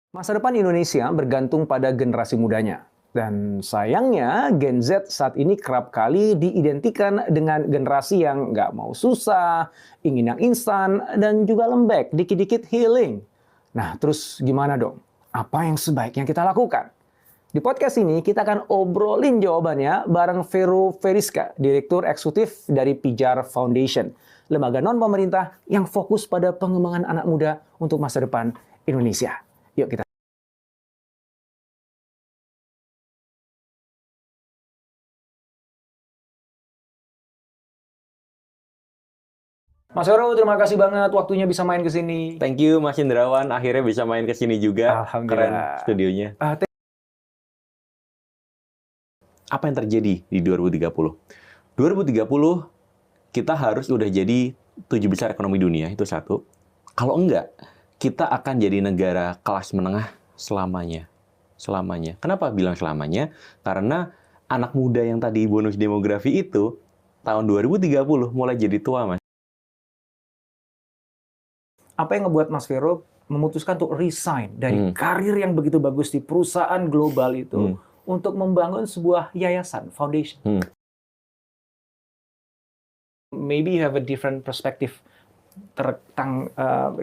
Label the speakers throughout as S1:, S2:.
S1: Masa depan Indonesia bergantung pada generasi mudanya. Dan sayangnya Gen Z saat ini kerap kali diidentikan dengan generasi yang nggak mau susah, ingin yang instan, dan juga lembek, dikit-dikit healing. Nah, terus gimana dong? Apa yang sebaiknya kita lakukan? Di podcast ini kita akan obrolin jawabannya bareng Vero Veriska, Direktur Eksekutif dari Pijar Foundation, lembaga non-pemerintah yang fokus pada pengembangan anak muda untuk masa depan Indonesia. Yuk kita. Mas Vero, terima kasih banget waktunya bisa main ke sini.
S2: Thank you Mas Indrawan, akhirnya bisa main ke sini juga.
S1: Alhamdulillah.
S2: Keren studionya. Apa yang terjadi di 2030? 2030 kita harus udah jadi 7 besar ekonomi dunia, itu satu. Kalau enggak, kita akan jadi negara kelas menengah selamanya. Selamanya. Kenapa bilang selamanya? Karena anak muda yang tadi bonus demografi itu tahun 2030 mulai jadi tua, Mas.
S1: Apa yang ngebuat Mas Vero memutuskan untuk resign dari karir yang begitu bagus di perusahaan global itu untuk membangun sebuah yayasan, foundation? Maybe you have a different perspective tentang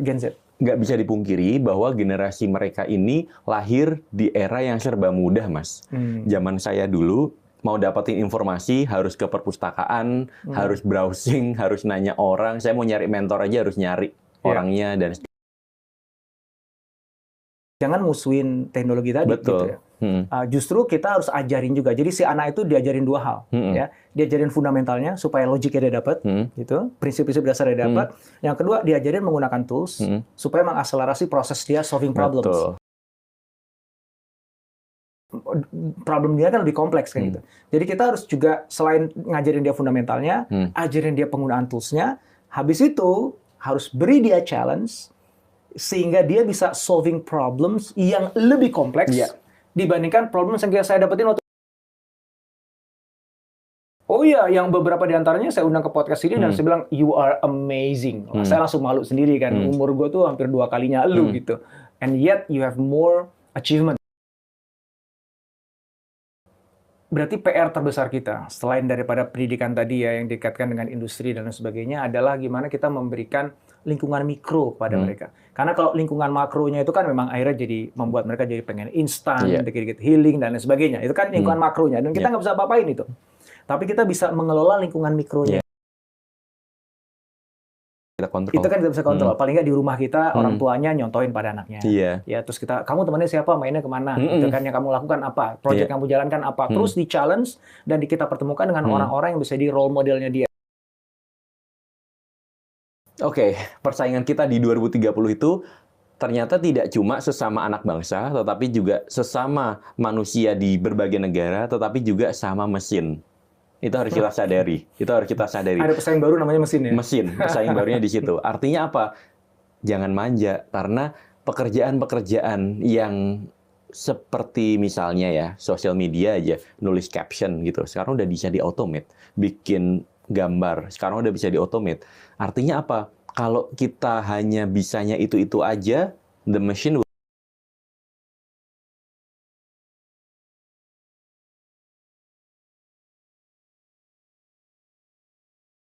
S1: Gen Z.
S2: Nggak bisa dipungkiri bahwa generasi mereka ini lahir di era yang serba mudah, Mas. Zaman saya dulu, mau dapetin informasi harus ke perpustakaan, harus browsing, harus nanya orang. Saya mau nyari mentor aja harus nyari orangnya dan
S1: jangan musuhin teknologi tadi.
S2: betul.
S1: Gitu ya. Justru kita harus ajarin juga. Jadi si anak itu diajarin dua hal, ya. Diajarin fundamentalnya supaya logiknya dia dapat, gitu. Prinsip-prinsip dasar dia dapat. Yang kedua diajarin menggunakan tools supaya mengakselerasi proses dia solving problems.
S2: Betul.
S1: Problem dia kan lebih kompleks kan gitu. Jadi kita harus juga selain ngajarin dia fundamentalnya, ajarin dia penggunaan toolsnya. Habis itu harus beri dia challenge sehingga dia bisa solving problems yang lebih kompleks dibandingkan problem yang saya dapetin waktu. Oh iya, yang beberapa di antaranya saya undang ke podcast ini dan saya bilang you are amazing. Saya langsung malu sendiri kan. Umur gue tuh hampir 2 kalinya lu gitu. And yet you have more achievement. Berarti PR terbesar kita, selain daripada pendidikan tadi ya yang dikaitkan dengan industri dan lain sebagainya, adalah gimana kita memberikan lingkungan mikro kepada mereka. Karena kalau lingkungan makronya itu kan memang akhirnya jadi membuat mereka jadi pengen instan, dikit-dikit healing dan lain sebagainya. Itu kan lingkungan makronya dan kita nggak bisa apa-apain itu. Tapi kita bisa mengelola lingkungan mikronya.
S2: Kita kontrol.
S1: Itu kan kita bisa kontrol. Paling nggak di rumah kita orang tuanya nyontoin pada anaknya. Ya terus kamu temannya siapa, mainnya kemana, gitu kan, yang kamu lakukan apa, project yang kamu jalankan apa, terus di challenge dan kita pertemukan dengan orang-orang yang bisa di role modelnya dia.
S2: Oke, persaingan kita di 2030 itu ternyata tidak cuma sesama anak bangsa, tetapi juga sesama manusia di berbagai negara, tetapi juga sama mesin. Itu harus kita sadari. Itu harus kita sadari.
S1: Ada pesaing baru namanya mesin ya?
S2: Mesin, pesaing barunya di situ. Artinya apa? Jangan manja, karena pekerjaan-pekerjaan yang seperti misalnya ya, sosial media aja, nulis caption gitu. Sekarang udah bisa di-automate. Bikin gambar, sekarang udah bisa di-automate. Artinya apa? Kalau kita hanya bisanya itu-itu aja, the machine